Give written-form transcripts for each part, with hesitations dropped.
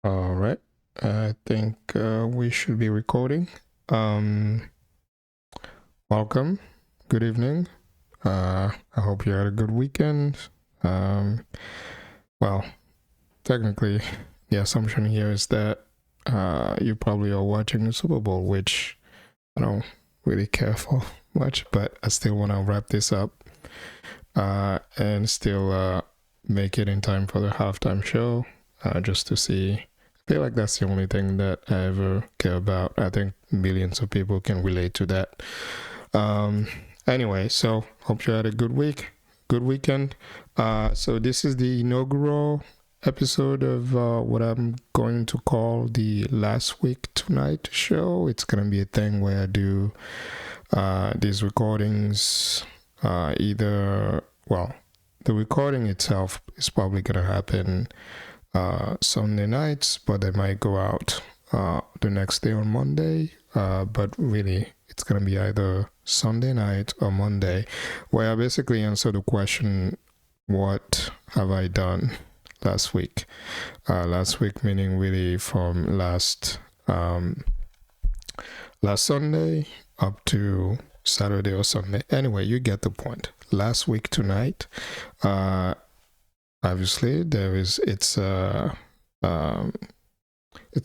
All right. I think we should be recording. Um, Welcome. Good evening. I hope you had a good weekend. Um, well, technically, the assumption here is that you probably are watching the Super Bowl, which I don't really care for much, but I still want to wrap this up and still make it in time for the halftime show just to see. I feel like that's the only thing that I ever care about. I think millions of people can relate to that. Um, anyway, so hope you had a good good weekend. So this is the inaugural episode of what I'm going to call the Last Week Tonight show. It's gonna be a thing where I do these recordings either, well, the recording itself is probably gonna happen Sunday nights, but they might go out the next day on Monday. But really, it's gonna be either Sunday night or Monday, where I basically answer the question, "What have I done last week?" Last week meaning really from last Sunday up to Saturday or Sunday. Anyway, you get the point. Last week tonight. Obviously, it's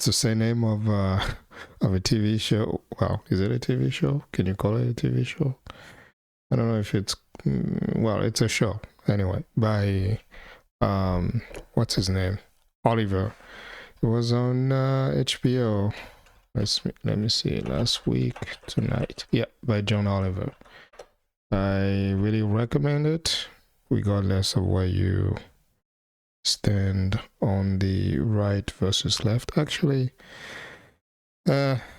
the same name of a TV show. Well, is it a TV show? Can you call it a TV show? I don't know if it's well, it's a show anyway by what's his name? Oliver. It was on HBO. Let me see. Last week tonight. Yeah, by John Oliver. I really recommend it, regardless of where you stand on the right versus left. Actually,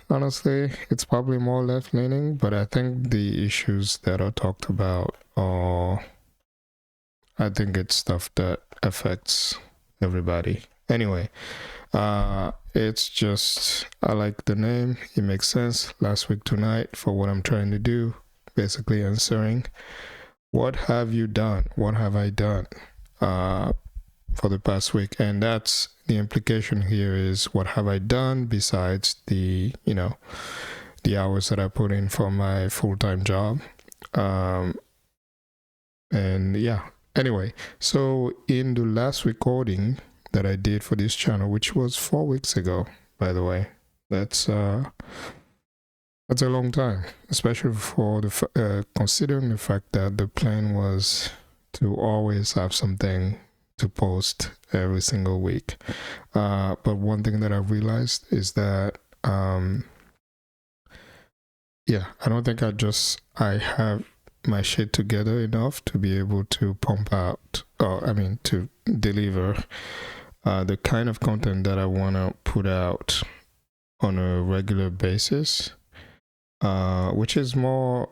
honestly, it's probably more left leaning, but I think the issues that are talked about are, I think it's stuff that affects everybody. Anyway, it's just, I like the name, it makes sense. Last week tonight for what I'm trying to do, basically answering, what have you done? What have I done? For the past week, and that's the implication here is what have I done besides the the hours that I put in for my full-time job. And yeah, anyway, so in the last recording that I did for this channel, which was 4 weeks ago, by the way, that's a long time, especially for the considering the fact that the plan was to always have something to post every single week. But one thing that I realized is that I don't think I have my shit together enough to be able to pump out, to deliver the kind of content that I want to put out on a regular basis, which is more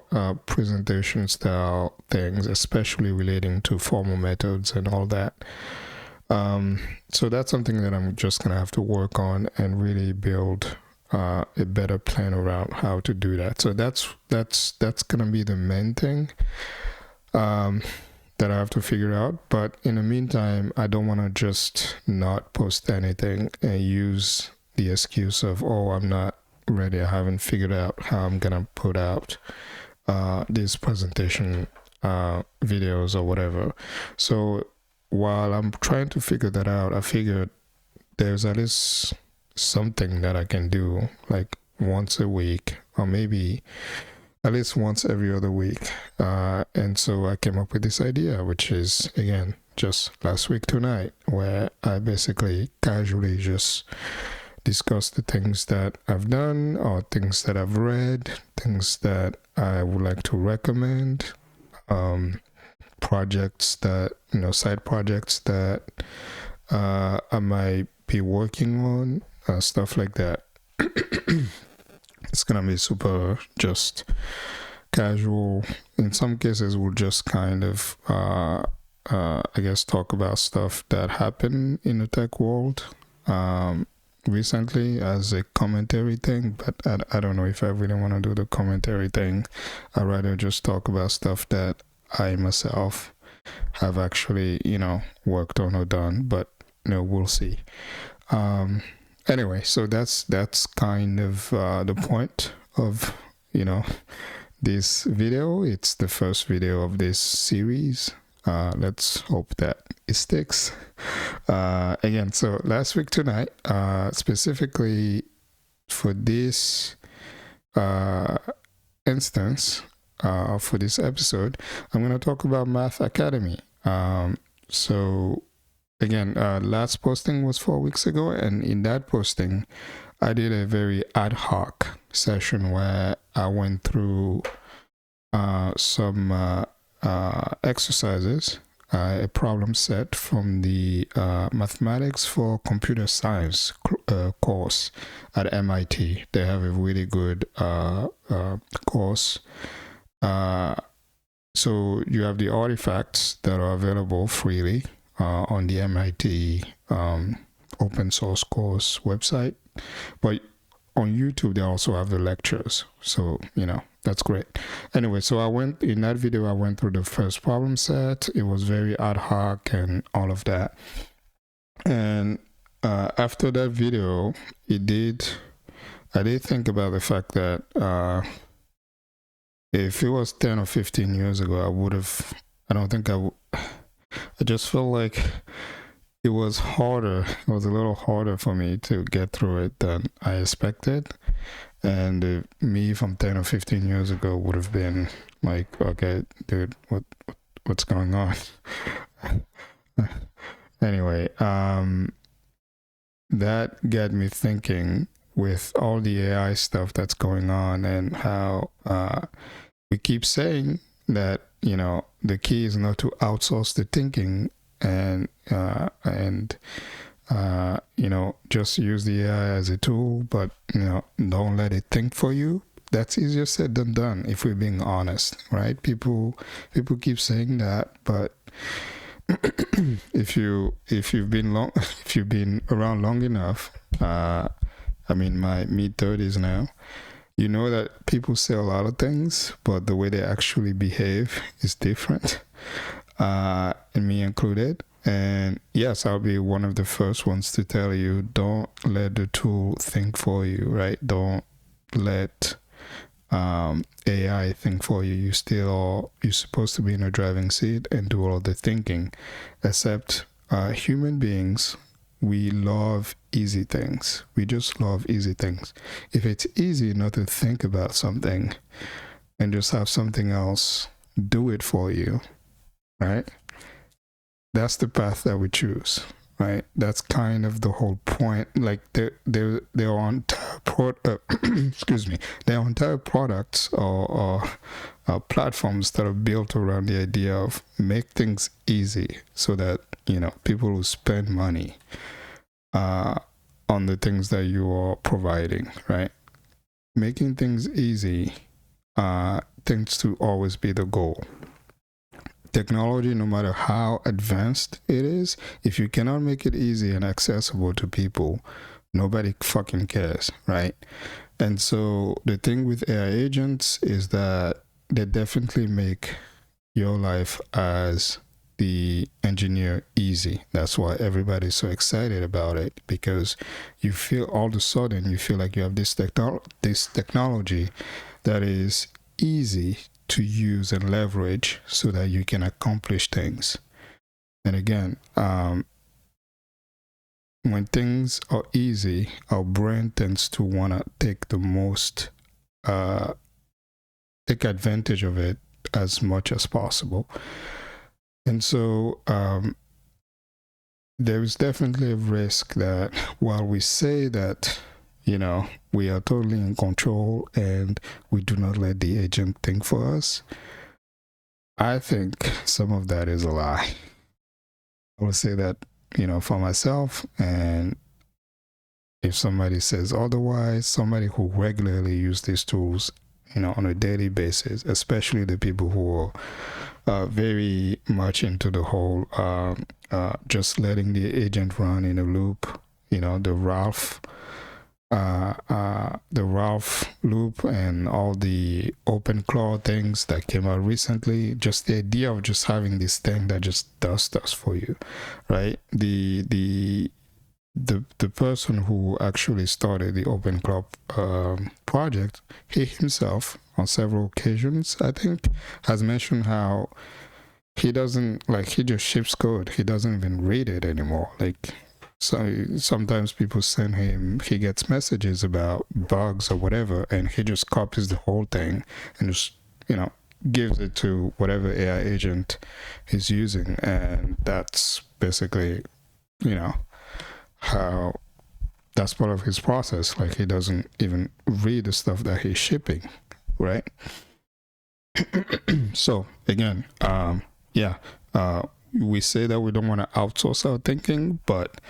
presentation style things, especially relating to formal methods and all that. So that's something that I'm just gonna have to work on and really build a better plan around how to do that. So that's gonna be the main thing that I have to figure out. But in the meantime, I don't want to just not post anything and use the excuse of, oh, I'm not ready, I haven't figured out how I'm gonna put out these presentation videos or whatever. So while I'm trying to figure that out, I figured there's at least something that I can do like once a week, or maybe at least once every other week. And so I came up with this idea, which is, again, just last week tonight, where I basically casually just discuss the things that I've done or things that I've read, things that I would like to recommend, projects that, side projects that I might be working on, stuff like that. It's gonna be super just casual. In some cases, we'll just kind of, I guess, talk about stuff that happened in the tech world recently as a commentary thing, but I don't know if I really want to do the commentary thing. I'd rather just talk about stuff that I myself have actually, worked on or done, but we'll see. Anyway, so that's kind of the point of this video. It's the first video of this series. Let's hope that it sticks. Again, so last week tonight, specifically for this instance, for this episode, I'm going to talk about MathAcademy. So again, last posting was 4 weeks ago, and in that posting, I did a very ad hoc session where I went through some exercises, a problem set from the Mathematics for Computer Science course at MIT. They have a really good course. So you have the artifacts that are available freely on the MIT open source course website, but on YouTube they also have the lectures, so that's great. Anyway, so in that video I went through the first problem set. It was very ad hoc and all of that, and after that video I did think about the fact that if it was 10 or 15 years ago, I just felt like it was a little harder for me to get through it than I expected. And me from 10 or 15 years ago would have been like, okay, dude, what's going on? Anyway, that got me thinking with all the AI stuff that's going on and how we keep saying that, the key is not to outsource the thinking and just use the AI as a tool, but don't let it think for you. That's easier said than done, if we're being honest, right? People keep saying that, but if you've been around long enough, I'm in my mid-30s now, you know that people say a lot of things, but the way they actually behave is different, and me included. And yes, I'll be one of the first ones to tell you, don't let the tool think for you, right? Don't let AI think for you. You're supposed to be in a driving seat and do all the thinking. Except human beings, we love easy things. We just love easy things. If it's easy not to think about something and just have something else do it for you, right? That's the path that we choose, right? That's kind of the whole point. Like their entire products or platforms that are built around the idea of make things easy, so that people will spend money on the things that you are providing, right? Making things easy tends to always be the goal. Technology, no matter how advanced it is, if you cannot make it easy and accessible to people, nobody fucking cares, right? And so the thing with AI agents is that they definitely make your life as the engineer easy. That's why everybody's so excited about it, because you feel all of a sudden you feel like you have this technology that is easy to use and leverage so that you can accomplish things. And again, when things are easy, our brain tends to want to take advantage of it as much as possible. And so there is definitely a risk that while we say that we are totally in control and we do not let the agent think for us, I think some of that is a lie. I will say that, for myself, and if somebody says otherwise, somebody who regularly uses these tools, on a daily basis, especially the people who are very much into the whole just letting the agent run in a loop, the Ralph loop and all the open claw things that came out recently. Just the idea of just having this thing that just does stuff for you, right? The the person who actually started the Open Club project, he himself on several occasions, I think, has mentioned how he doesn't, like, he just ships code. He doesn't even read it anymore. Like, so sometimes people send him, he gets messages about bugs or whatever, and he just copies the whole thing and just, gives it to whatever AI agent he's using. And that's basically, how that's part of his process. Like, he doesn't even read the stuff that he's shipping, right? So again, we say that we don't want to outsource our thinking, but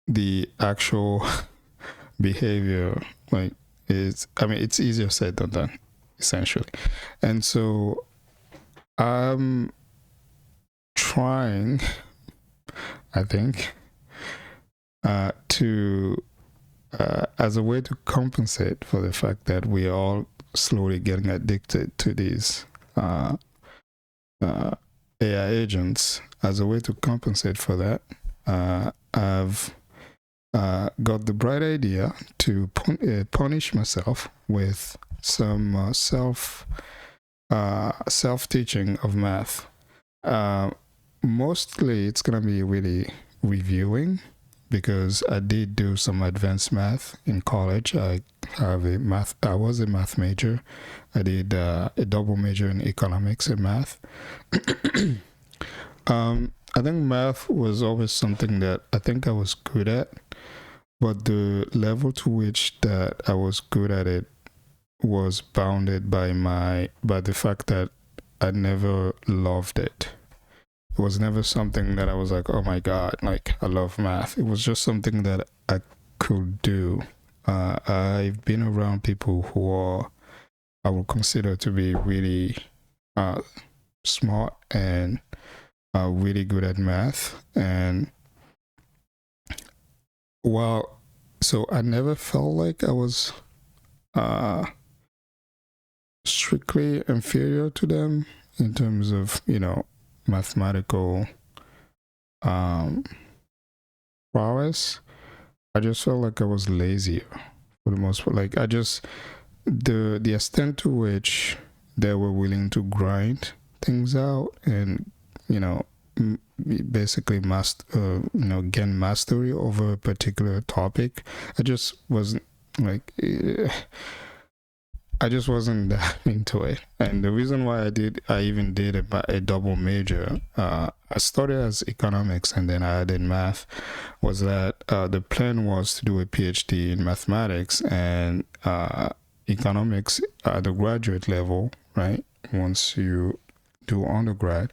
the actual behavior, like, it's easier said than done, essentially. And so I'm trying, I think, to as a way to compensate for the fact that we are all slowly getting addicted to these AI agents, as a way to compensate for that, I've got the bright idea to punish myself with some self-teaching of math. Mostly it's gonna be really reviewing, because I did do some advanced math in college. I was a math major. I did a double major in economics and math. I think math was always something that I think I was good at, but the level to which that I was good at it was bounded by the fact that I never loved it. It was never something that I was like, oh my God, like, I love math. It was just something that I could do. I've been around people who I would consider to be really smart and really good at math. And so I never felt like I was strictly inferior to them in terms of, mathematical prowess. I just felt like I was lazier for the most part. Like, the extent to which they were willing to grind things out and, basically gain mastery over a particular topic, I just wasn't like, I just wasn't that into it. And the reason why I even did a double major, I started as economics and then I added math, was that the plan was to do a PhD in mathematics and economics at the graduate level, right? Once you do undergrad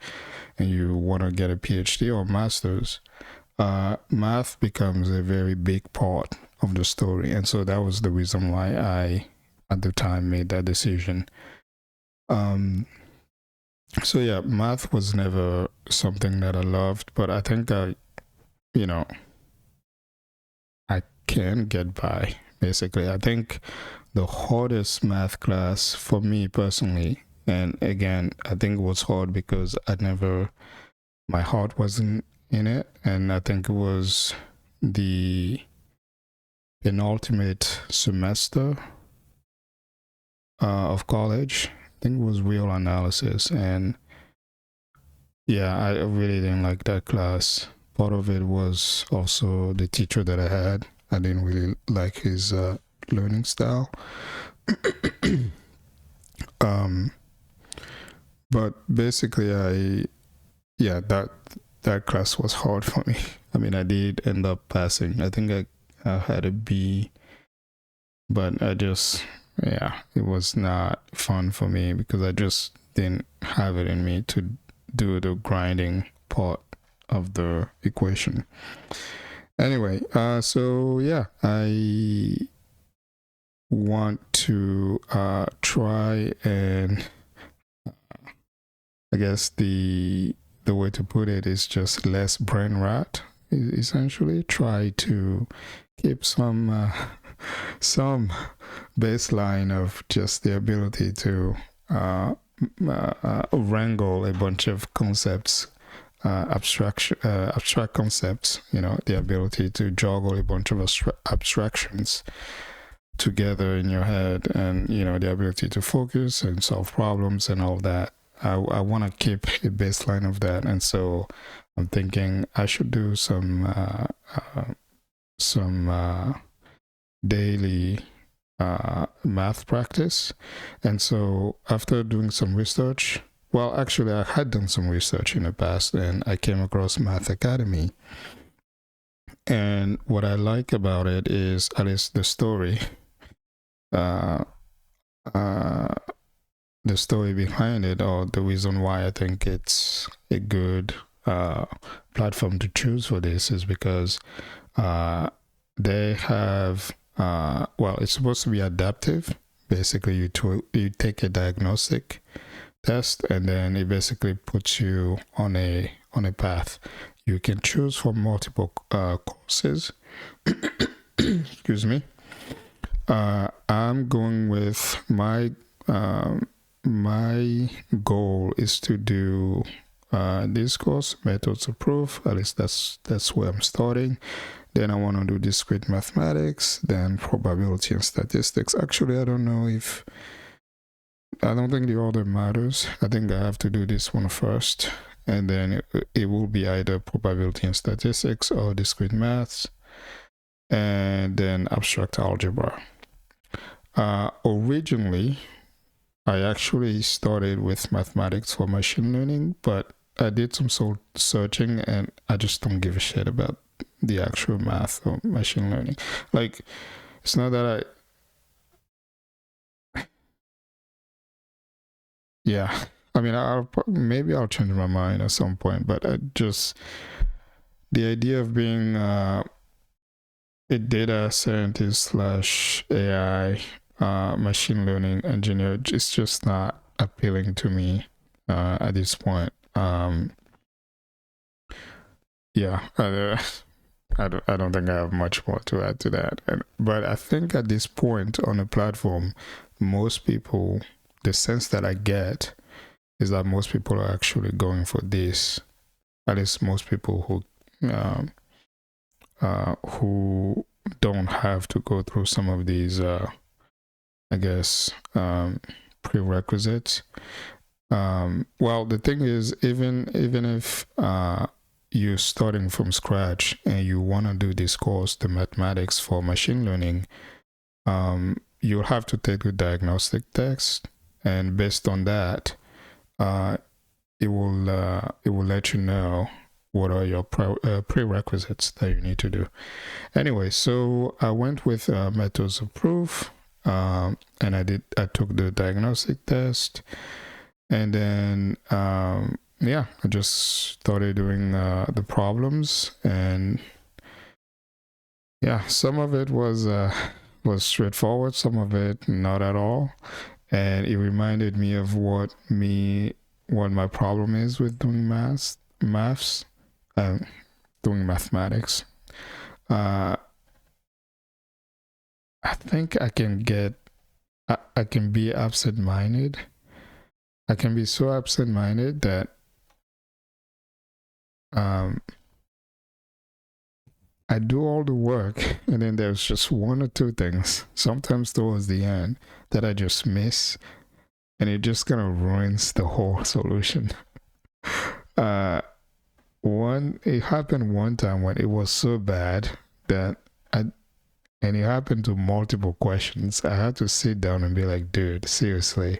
and you want to get a PhD or master's, math becomes a very big part of the story. And so that was the reason why I, at the time, made that decision. So yeah, math was never something that I loved, but I think I can get by, basically. I think the hardest math class for me personally, and again, I think it was hard because my heart wasn't in it, and I think it was the penultimate semester of college. I think it was real analysis, and yeah, I really didn't like that class. Part of it was also the teacher that I had. I didn't really like his learning style. But basically, that class was hard for me. I mean, I did end up passing. I think I had a B, but it was not fun for me because I just didn't have it in me to do the grinding part of the equation. Anyway, so yeah, I want to try and I guess the way to put it is just less brain rot, essentially. Try to keep some baseline of just the ability to wrangle a bunch of concepts abstract concepts, the ability to juggle a bunch of abstractions together in your head, and the ability to focus and solve problems and all that. I want to keep a baseline of that, and so I'm thinking I should do some daily math practice. And so after doing some research, well, actually I had done some research in the past, and I came across MathAcademy. And what I like about it is, at least the story behind it, or the reason why I think it's a good platform to choose for this, is because they have well, it's supposed to be adaptive. Basically, you take a diagnostic test, and then it basically puts you on a path. You can choose from multiple courses. Excuse me. I'm going with my goal is to do this course, methods of proof. At least that's where I'm starting. Then I want to do discrete mathematics, then probability and statistics. Actually, I don't think the order matters. I think I have to do this one first, and then it will be either probability and statistics or discrete maths, and then abstract algebra. Originally, I actually started with mathematics for machine learning, but I did some soul searching, and I just don't give a shit about the actual math or machine learning. Like, it's not that yeah, I mean, maybe I'll change my mind at some point, but the idea of being a data scientist slash AI machine learning engineer is just not appealing to me at this point. Yeah, I don't think I have much more to add to that. But I think at this point on the platform, most people, the sense that I get is that most people are actually going for this. At least most people who don't have to go through some of these, I guess, prerequisites. Well, the thing is, even if you're starting from scratch and you want to do this course, the mathematics for machine learning, you'll have to take the diagnostic test, and based on that, it will let you know what are your prerequisites that you need to do. Anyway, so I went with methods of proof, and I took the diagnostic test, and then I just started doing the problems, and some of it was straightforward, some of it not at all, and it reminded me of what my problem is with doing maths, doing mathematics. I think I can be absent-minded. I can be so absent-minded that I do all the work, and then there's just one or two things, sometimes towards the end, that I just miss, and it just kind of ruins the whole solution. It happened one time when it was so bad that and it happened to multiple questions. I had to sit down and be like, dude, seriously,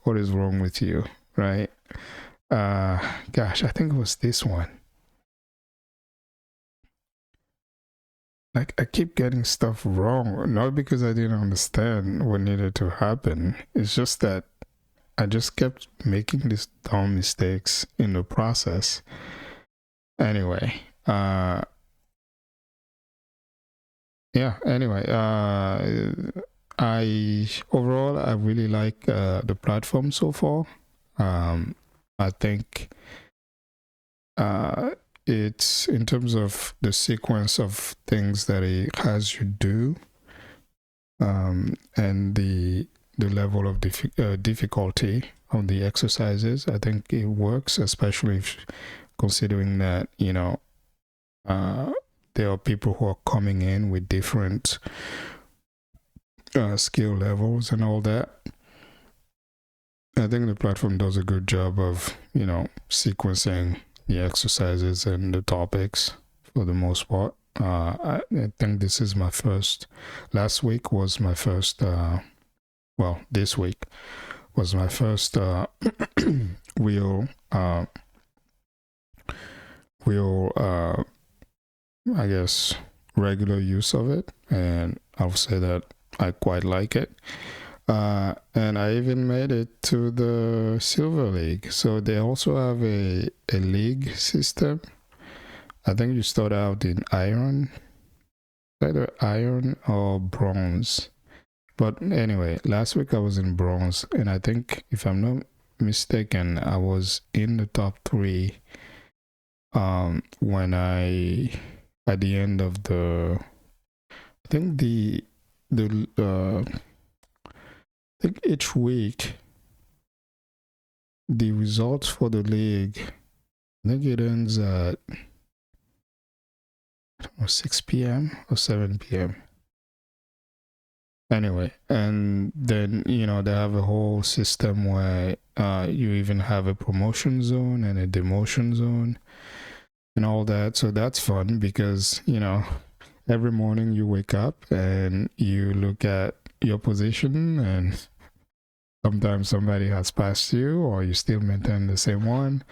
what is wrong with you, right? Gosh, I think it was this one. Like, I keep getting stuff wrong, not because I didn't understand what needed to happen. It's just that I just kept making these dumb mistakes in the process. Anyway, I overall I really like the platform so far. I think it's, in terms of the sequence of things that it has you do, and the level of difficulty on the exercises, I think it works, especially if considering that, there are people who are coming in with different skill levels and all that. I think the platform does a good job of, sequencing the exercises and the topics for the most part. I think this is my first. Last week was my first. This week was my first real, I guess, regular use of it, and I'll say that I quite like it. And I even made it to the Silver League. So they also have a league system. I think you start out in iron, either iron or bronze. But anyway, last week I was in bronze, and I think, if I'm not mistaken, I was in the top 3 when at the end of I think I think each week the results for the league, I think it ends at 6 p.m. or 7 p.m. Anyway, and then, they have a whole system where you even have a promotion zone and a demotion zone and all that. So that's fun because, every morning you wake up and you look at your position, and sometimes somebody has passed you or you still maintain the same one.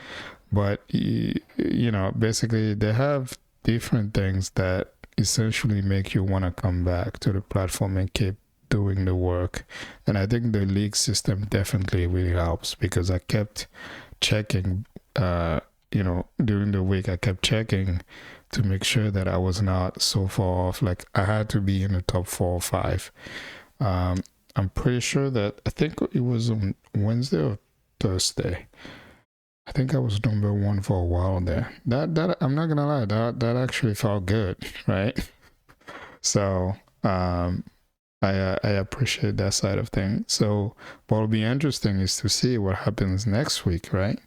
But, basically they have different things that essentially make you want to come back to the platform and keep doing the work. And I think the league system definitely really helps, because I kept checking, during the week, I kept checking to make sure that I was not so far off. Like, I had to be in the top 4 or 5. I'm pretty sure that, I think it was on Wednesday or Thursday, I think I was number 1 for a while there. That I'm not gonna lie, that actually felt good, right? So I appreciate that side of things. So what'll be interesting is to see what happens next week, right?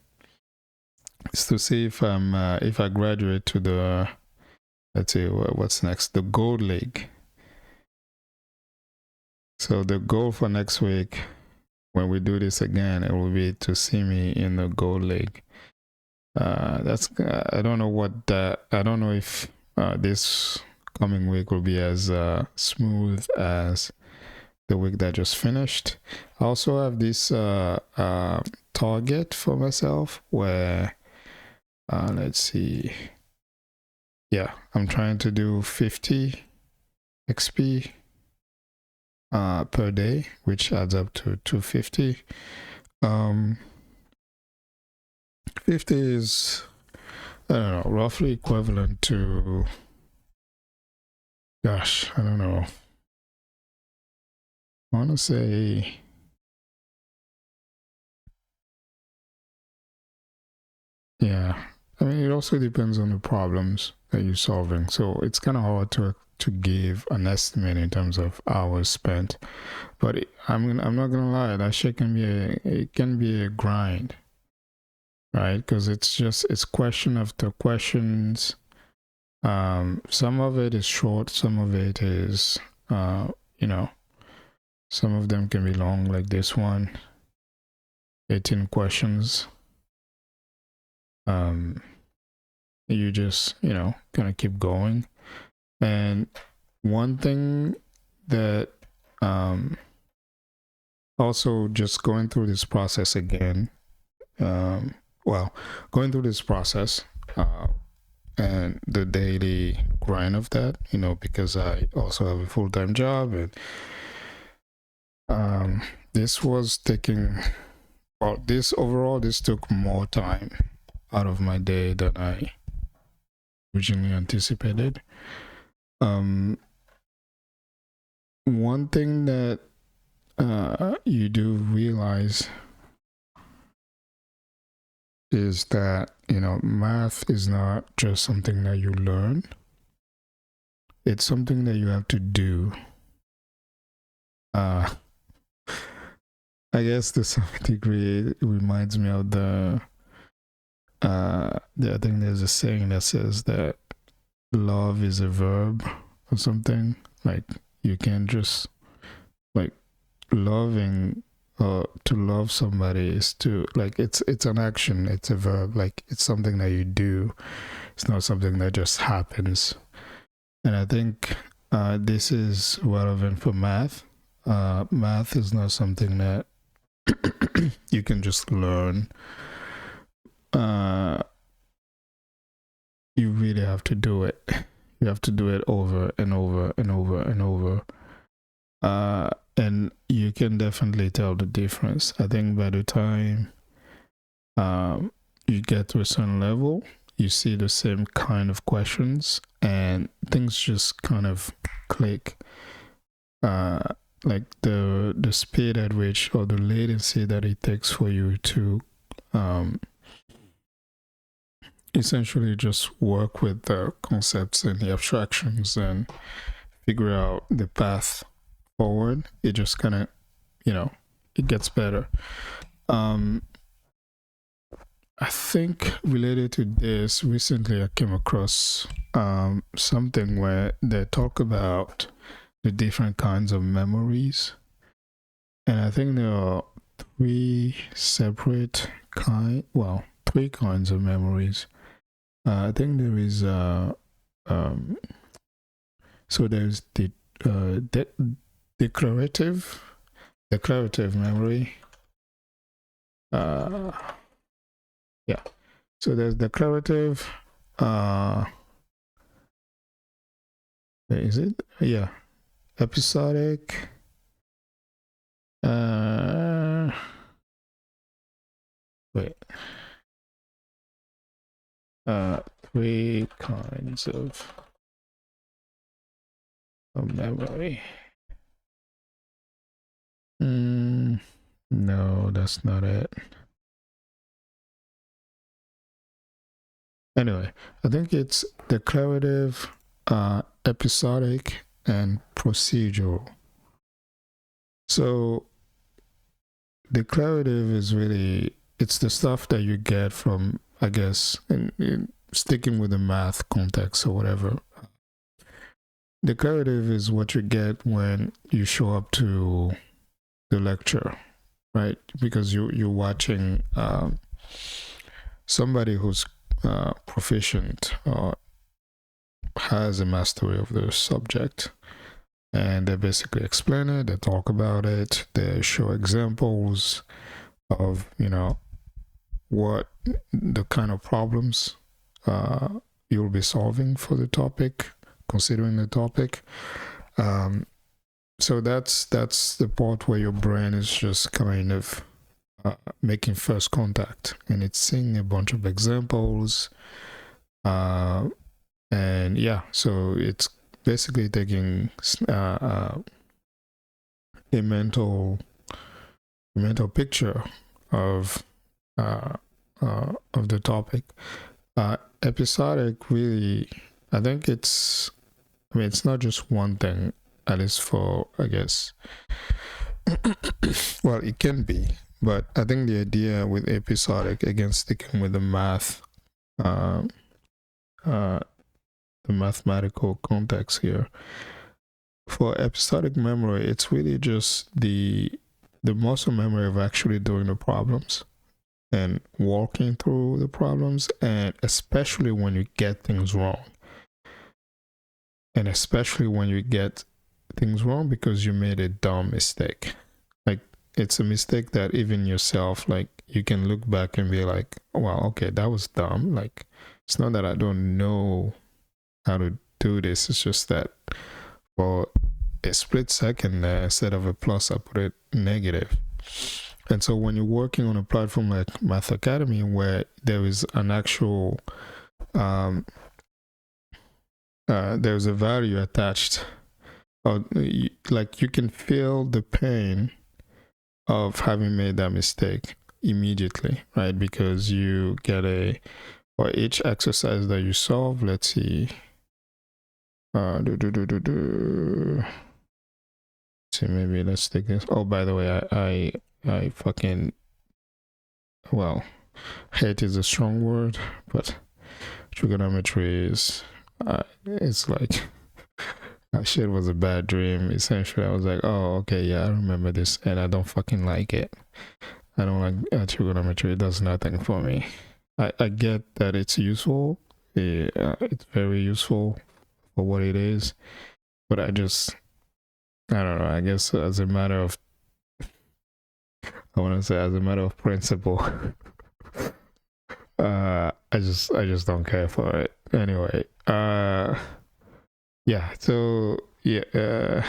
It's to see if I graduate to the, let's see, what's next, the Gold League. So the goal for next week, when we do this again, it will be to see me in the Gold League. I don't know if this coming week will be as smooth as the week that just finished. I also have this target for myself where, let's see, I'm trying to do 50 XP per day, which adds up to 250. 50 is, I don't know, roughly equivalent to, gosh, I don't know, I want to say, I mean, it also depends on the problems that you're solving. So it's kind of hard to give an estimate in terms of hours spent. But I'm not gonna lie, that shit can be a grind, right? Because it's question after questions. Some of it is short, some of it is some of them can be long, like this one, 18 questions. You just, kind of keep going. And one thing that also just going through this process again, going through this process and the daily grind of that, because I also have a full-time job, and this was taking, this took more time out of my day than I originally anticipated. One thing that you do realize is that, math is not just something that you learn. It's something that you have to do. I guess to some degree it reminds me of the I think there's a saying that says that love is a verb or something. Like you can't just like loving to love somebody is to like it's an action, it's a verb, like it's something that you do. It's not something that just happens. And I think this is relevant for math. Math is not something that you can just learn. You really have to do it. You have to do it over and over and over and over. And you can definitely tell the difference. I think by the time you get to a certain level, you see the same kind of questions and things just kind of click. Like the speed at which, or the latency that it takes for you to essentially just work with the concepts and the abstractions and figure out the path forward. It just kind of, it gets better. I think related to this, recently I came across something where they talk about the different kinds of memories, and I think there are three kinds of memories. I think there is so there's the declarative memory. So there's declarative. Is it? Yeah. Episodic. Wait. Three kinds of memory. No, that's not it. Anyway, I think it's declarative, episodic, and procedural. So declarative is really, it's the stuff that you get from, I guess, in sticking with the math context or whatever. Declarative is what you get when you show up to the lecture, right? Because you're watching somebody who's proficient or has a mastery of the subject, and they basically explain it, they talk about it, they show examples of what the kind of problems you'll be solving for the topic, considering the topic. So that's the part where your brain is just kind of making first contact, and it's seeing a bunch of examples, and yeah, so it's basically taking a mental picture of the topic. Episodic, really, I think it's not just one thing, at least for, I guess, well, it can be, but I think the idea with episodic, again, sticking with the math, the mathematical context here, for episodic memory, it's really just the muscle memory of actually doing the problems and walking through the problems, and especially when you get things wrong. And especially when you get things wrong because you made a dumb mistake. Like, it's a mistake that even yourself, like, you can look back and be like, well, okay, that was dumb. Like, it's not that I don't know how to do this. It's just that for a split second, instead of a plus, I put it negative. And so when you're working on a platform like MathAcademy, where there is an actual there's a value attached, like, you can feel the pain of having made that mistake immediately, right? Because you get for each exercise that you solve, let's see, see, maybe let's take this. Oh, by the way, I fucking, well, hate is a strong word, but trigonometry is it's like that shit was a bad dream. Essentially, I was like, oh, okay, yeah, I remember this, and I don't fucking like it. I don't like trigonometry. It does nothing for me. I get that it's useful. It's very useful for what it is, but I don't know. I guess as a matter of, I want to say as a matter of principle, I just don't care for it. Anyway, yeah. So yeah.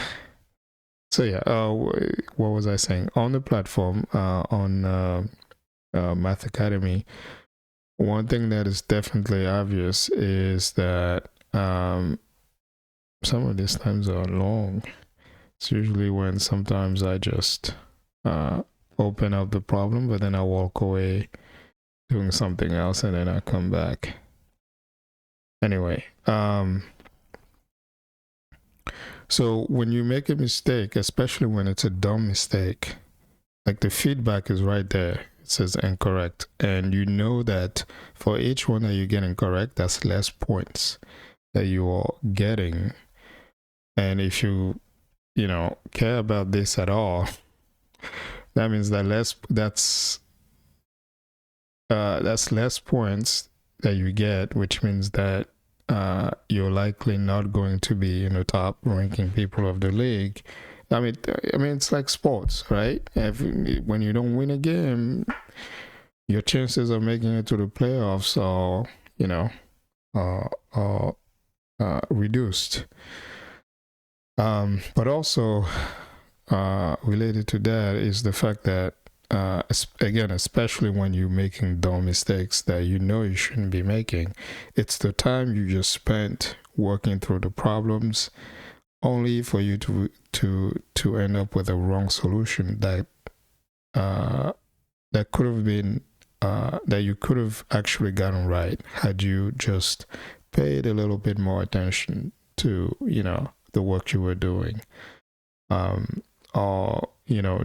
What was I saying? On the platform, on MathAcademy, one thing that is definitely obvious is that some of these times are long. It's usually when sometimes I just open up the problem, but then I walk away doing something else, and then I come back. Anyway, so when you make a mistake, especially when it's a dumb mistake, like the feedback is right there. It says incorrect. And you know that for each one that you get incorrect, that's less points that you are getting. And if you care about this at all, that means that that's less points that you get, which means that you're likely not going to be in the top ranking people of the league. I mean, it's like sports, right? When you don't win a game, your chances of making it to the playoffs are reduced. But also related to that is the fact that again, especially when you're making dumb mistakes that you know you shouldn't be making, it's the time you just spent working through the problems only for you to end up with a wrong solution that could have been that you could have actually gotten right had you just paid a little bit more attention to the work you were doing, or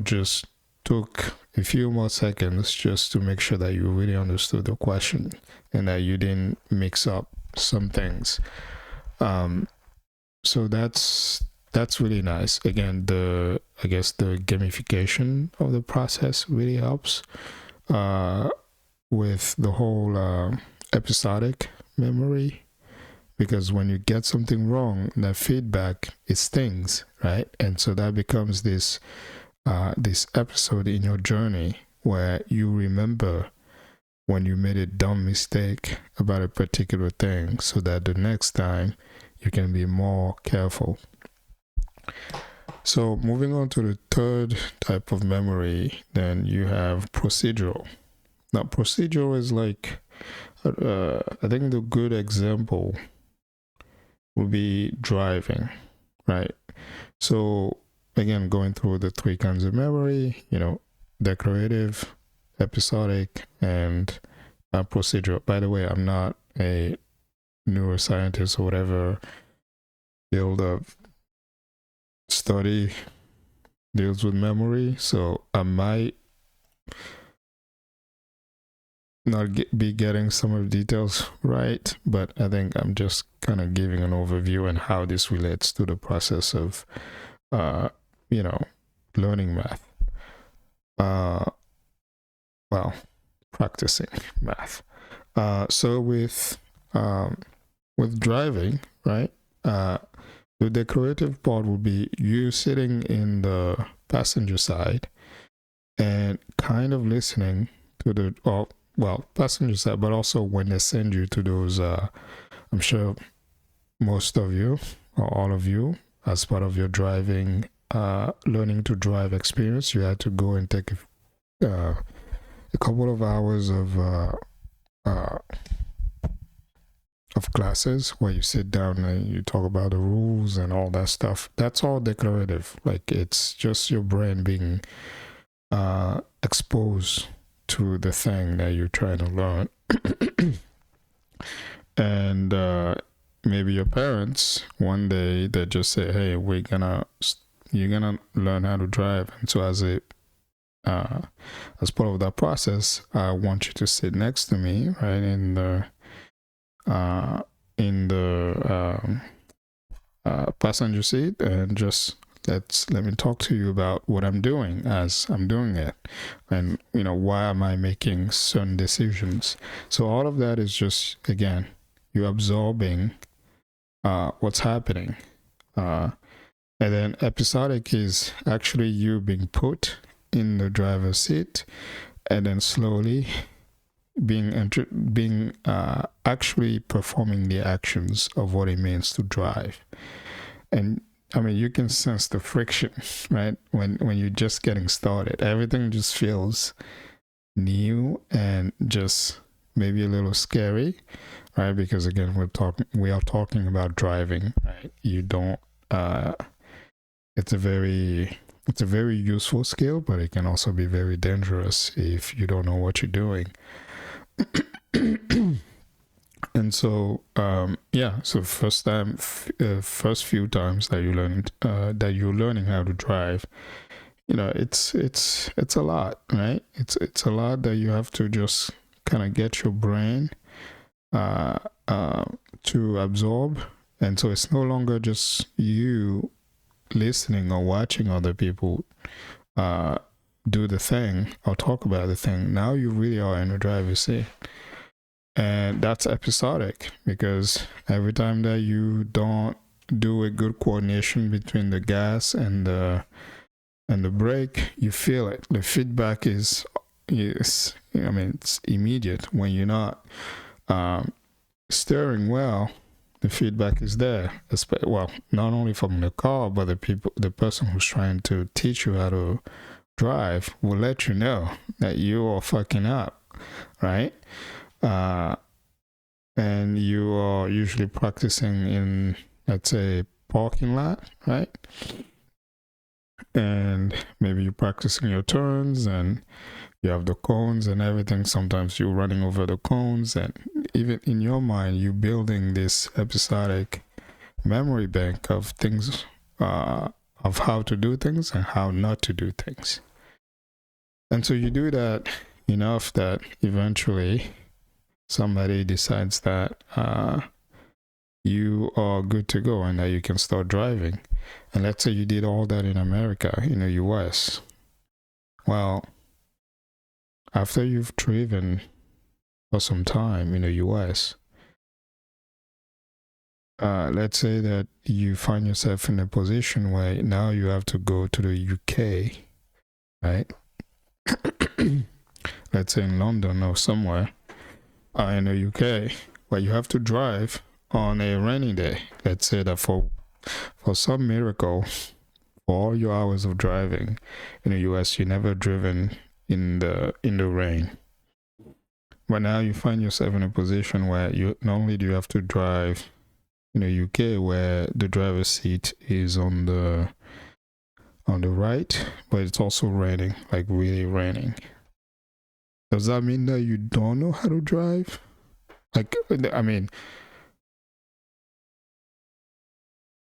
just took a few more seconds just to make sure that you really understood the question and that you didn't mix up some things. So that's really nice. Again, I guess the gamification of the process really helps with the whole episodic memory, because when you get something wrong, that feedback, it stings, right? And so that becomes this episode in your journey where you remember when you made a dumb mistake about a particular thing, so that the next time you can be more careful. So moving on to the third type of memory, then you have procedural. Now procedural is like, I think the good example would be driving, right? So again, going through the three kinds of memory, declarative, episodic, and procedural. By the way, I'm not a neuroscientist or whatever field of study deals with memory, so I might not be getting some of the details right, but I think I'm just kind of giving an overview and how this relates to the process of learning math, practicing math. So with driving, right, the declarative part will be you sitting in the passenger side and kind of listening to passenger side, but also when they send you to those, I'm sure most of you or all of you, as part of your driving, learning to drive experience, you had to go and take a couple of hours of classes where you sit down and you talk about the rules and all that stuff. That's all declarative. Like, it's just your brain being exposed to the thing that you're trying to learn. And maybe your parents one day they just say, hey, you're gonna learn how to drive. And so as as part of that process, I want you to sit next to me, right, in the passenger seat, and just let me talk to you about what I'm doing as I'm doing it, and why am I making certain decisions. So all of that is just, again, you absorbing what's happening, and then episodic is actually you being put in the driver's seat, and then slowly being actually performing the actions of what it means to drive. And I mean, you can sense the friction, right? When you're just getting started, everything just feels new and just maybe a little scary, right? Because again, we are talking about driving, right? You don't. It's a very useful skill, but it can also be very dangerous if you don't know what you're doing. And so so first few times that you're learning how to drive, it's a lot, right? It's a lot that you have to just kind of get your brain to absorb. And so it's no longer just you listening or watching other people do the thing or talk about the thing. Now you really are in the driver's seat. And that's episodic, because every time that you don't do a good coordination between the gas and the brake, you feel it. The feedback is it's immediate. When you're not steering well, the feedback is there. Well, not only from the car, but the person who's trying to teach you how to drive will let you know that you are fucking up, right? And you are usually practicing in, let's say, parking lot, right? And maybe you're practicing your turns, and you have the cones and everything. Sometimes you're running over the cones, and even in your mind, you're building this episodic memory bank of things, of how to do things and how not to do things. And so you do that enough that eventually somebody decides that you are good to go and that you can start driving. And let's say you did all that in America, in the US. Well, after you've driven for some time in the US, let's say that you find yourself in a position where now you have to go to the UK, right? Let's say in London or somewhere in the UK, where you have to drive on a rainy day. Let's say that for some miracle, for all your hours of driving in the US, you never driven in the rain. But now you find yourself in a position where you not only do you have to drive in the UK, where the driver's seat is on the right, but it's also raining, like really raining. Does that mean that you don't know how to drive? Like, I mean,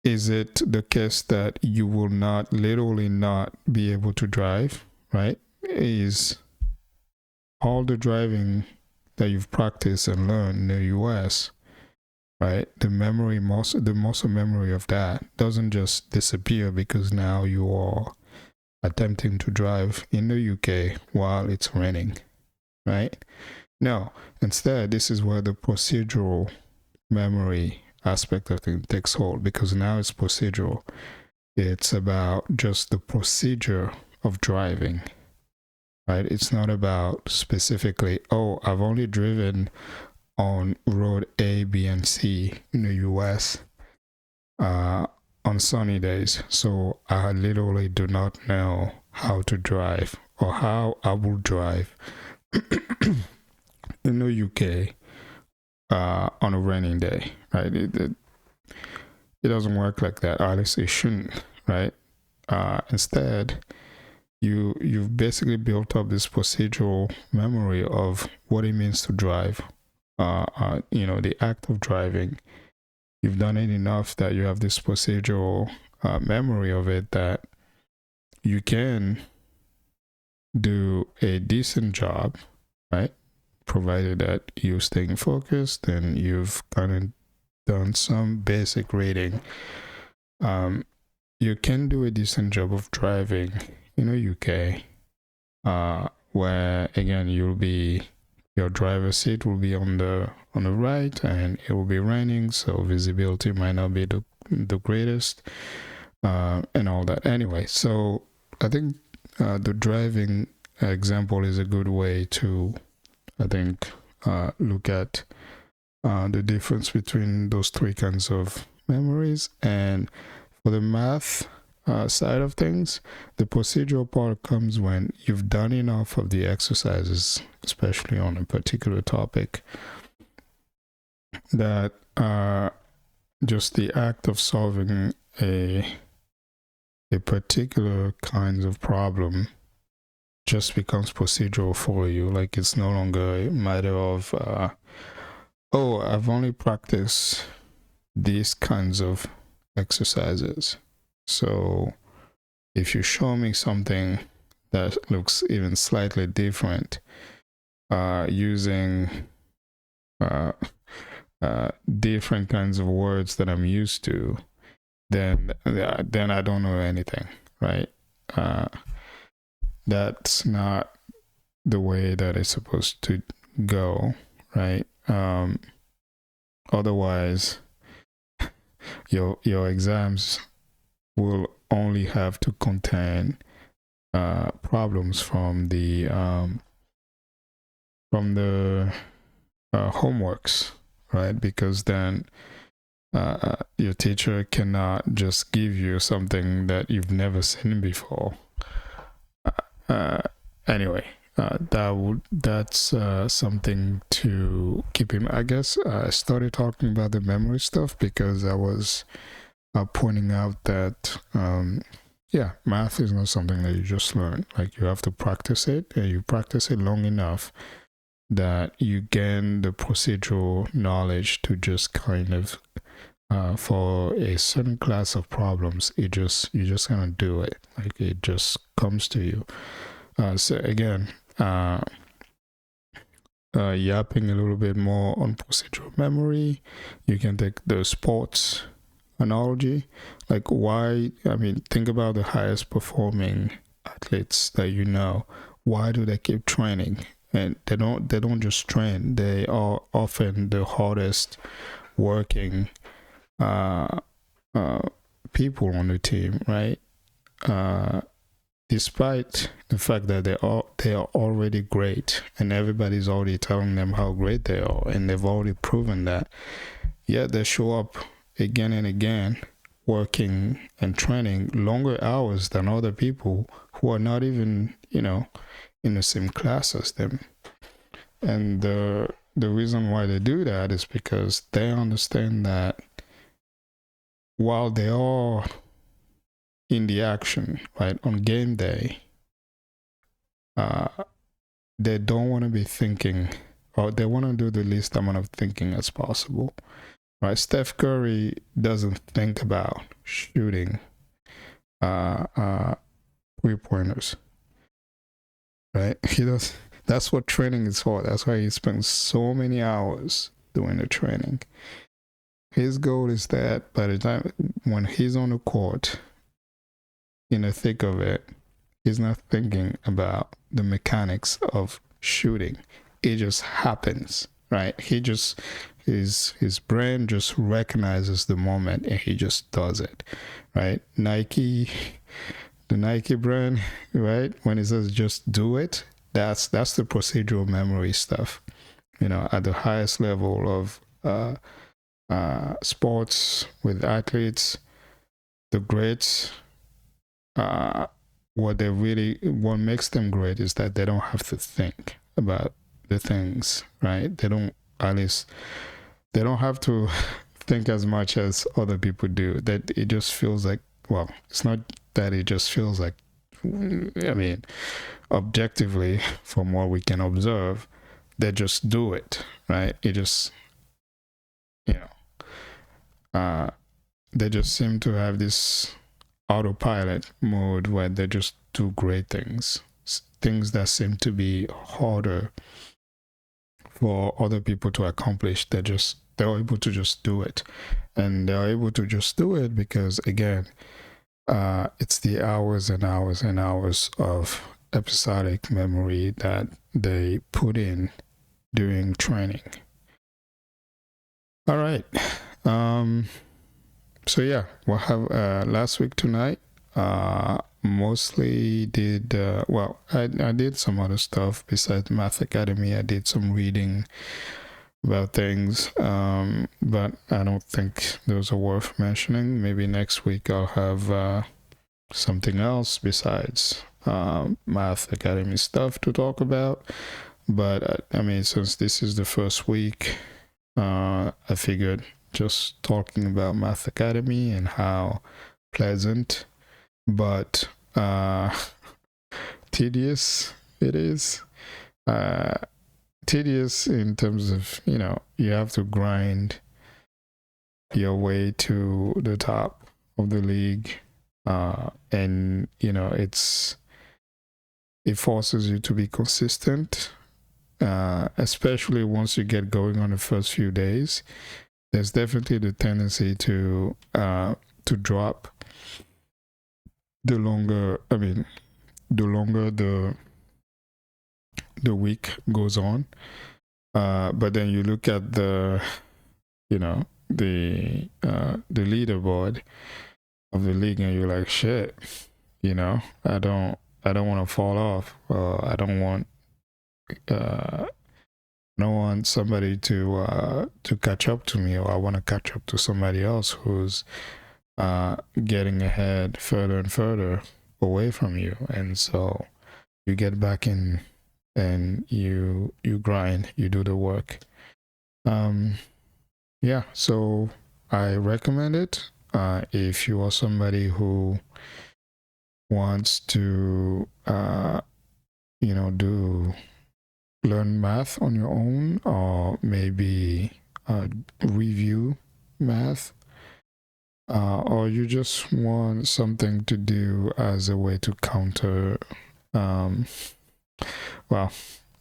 is it the case that you will literally not be able to drive, right? Is all the driving that you've practiced and learned in the US, right? The muscle memory of that doesn't just disappear because now you are attempting to drive in the UK while it's raining, right? No, instead, this is where the procedural memory aspect of things takes hold, because now it's procedural. It's about just the procedure of driving, right? It's not about specifically, oh, I've only driven on road A, B, and C in the US on sunny days, so I literally do not know how to drive or how I will drive in the UK on a raining day, right? It doesn't work like that. At least it shouldn't, right? Instead, you've basically built up this procedural memory of what it means to drive. The act of driving. You've done it enough that you have this procedural memory of it, that you can do a decent job, right? Provided that you're staying focused and you've kind of done some basic reading, you can do a decent job of driving in a UK, where again your driver's seat will be on the right, and it will be raining, so visibility might not be the greatest, and all that. Anyway, so I think the driving example is a good way to, I think, look at the difference between those three kinds of memories. And for the math side of things, the procedural part comes when you've done enough of the exercises, especially on a particular topic, that just the act of solving a particular kinds of problem just becomes procedural for you. Like, it's no longer a matter of oh, I've only practiced these kinds of exercises, so if you show me something that looks even slightly different, using different kinds of words that I'm used to, then I don't know anything, right? That's not the way that it's supposed to go, right? Otherwise, your exams will only have to contain problems from the homeworks, right? Because then your teacher cannot just give you something that you've never seen before. Anyway, that's something to keep in mind. I guess I started talking about the memory stuff because I was pointing out that math is not something that you just learn. Like, you have to practice it, and you practice it long enough that you gain the procedural knowledge to just kind of for a certain class of problems, you just kind of do it. Like, it just comes to you. So again, yapping a little bit more on procedural memory, you can take the sports analogy. Like, think about the highest performing athletes that you know. Why do they keep training? And they don't just train, they are often the hardest working people on the team, right? Despite the fact that they are already great, and everybody's already telling them how great they are, and they've already proven that, yet they show up again and again working and training longer hours than other people who are not even, in the same class as them. And the reason why they do that is because they understand that while they are in the action, right, on game day, they don't want to be thinking, or they want to do the least amount of thinking as possible, right? Steph Curry doesn't think about shooting three-pointers, right? He does. That's what training is for. That's why he spends so many hours doing the training. His goal is that by the time when he's on the court, in the thick of it, he's not thinking about the mechanics of shooting. It just happens, right? His brain just recognizes the moment, and he just does it, right? The Nike brand, right? When it says just do it, that's the procedural memory stuff, at the highest level of sports with athletes, the greats. What makes them great is that they don't have to think about the things, right? They don't have to think as much as other people do. That it just feels like, well, it's not that it just feels like, objectively, from what we can observe, they just do it, right? It just, they just seem to have this autopilot mode where they just do great things. things that seem to be harder for other people to accomplish, they're able to just do it. And they're able to just do it because, again, it's the hours and hours and hours of episodic memory that they put in during training. All right. So yeah, we'll have last week tonight. Mostly did I did some other stuff besides MathAcademy. I did some reading about things, but I don't think those are worth mentioning. Maybe next week I'll have something else besides MathAcademy stuff to talk about. But I mean, since this is the first week, I figured just talking about MathAcademy and how pleasant but tedious it is. Tedious in terms of, you have to grind your way to the top of the league, and it forces you to be consistent, especially once you get going on the first few days. There's definitely the tendency to drop the longer the week goes on. But then you look at the leaderboard of the league and you're like, shit, I don't want to fall off. I don't want somebody to catch up to me, or I want to catch up to somebody else who's getting ahead further and further away from you. And so you get back in and you grind, you do the work. So I recommend it if you are somebody who wants to learn math on your own, or maybe review math, or you just want something to do as a way to counter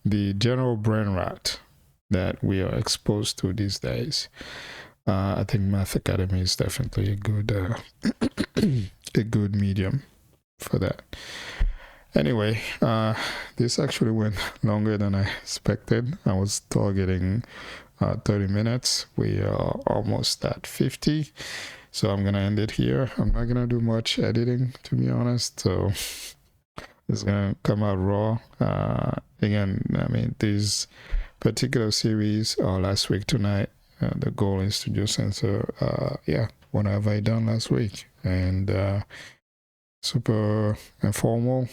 the general brain rot that we are exposed to these days. I think MathAcademy is definitely a good medium for that. Anyway, this actually went longer than I expected. I was targeting 30 minutes. We are almost at 50. So I'm going to end it here. I'm not going to do much editing, to be honest. So it's going to come out raw. Again, I mean, this particular series, last week tonight, the goal is to just answer, what have I done last week? And super informal.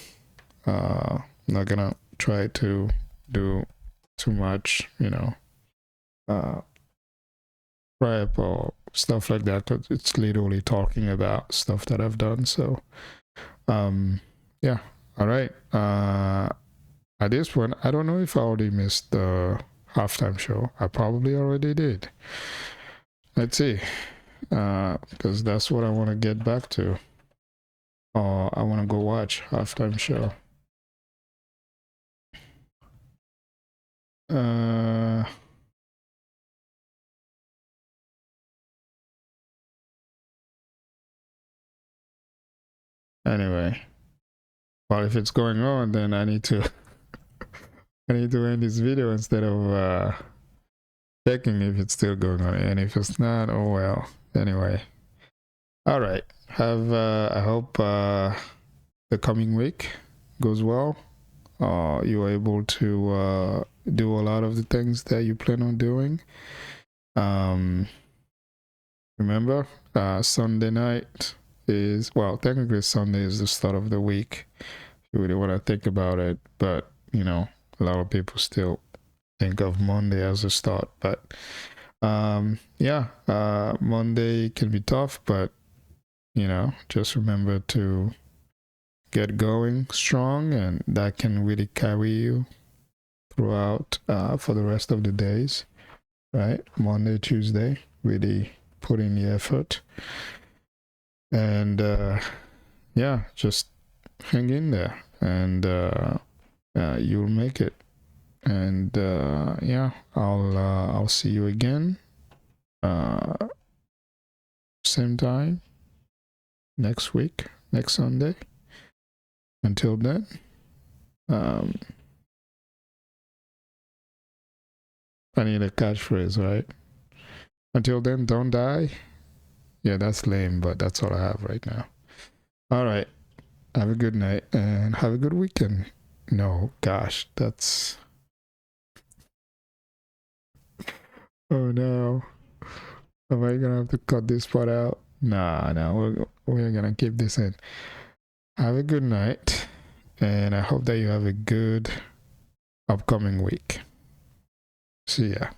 Not gonna try to do too much, prep or stuff like that, because it's literally talking about stuff that I've done. So all right. At this point, I don't know if I already missed the halftime show. I probably already did. Let's see, because that's what I want to get back to. Or I want to go watch halftime show. Anyway, well, if it's going on, then I need to end this video instead of checking if it's still going on. And if it's not, oh well. Anyway, all right. I hope the coming week goes well. You are able to do a lot of the things that you plan on doing. Remember, Sunday night is, technically Sunday is the start of the week. You really want to think about it, but a lot of people still think of Monday as a start. But Monday can be tough, but just remember to get going strong, and that can really carry you throughout for the rest of the days, right? Monday, Tuesday, really put in the effort, and just hang in there, and you'll make it. And yeah, I'll see you again same time next week, next Sunday. Until then, I need a catchphrase, right? Until then, don't die. Yeah, that's lame, but that's all I have right now. All right, have a good night and have a good weekend. No, gosh, that's... Oh no. Am I gonna have to cut this part out? Nah, we're gonna keep this in. Have a good night, and I hope that you have a good upcoming week. See ya.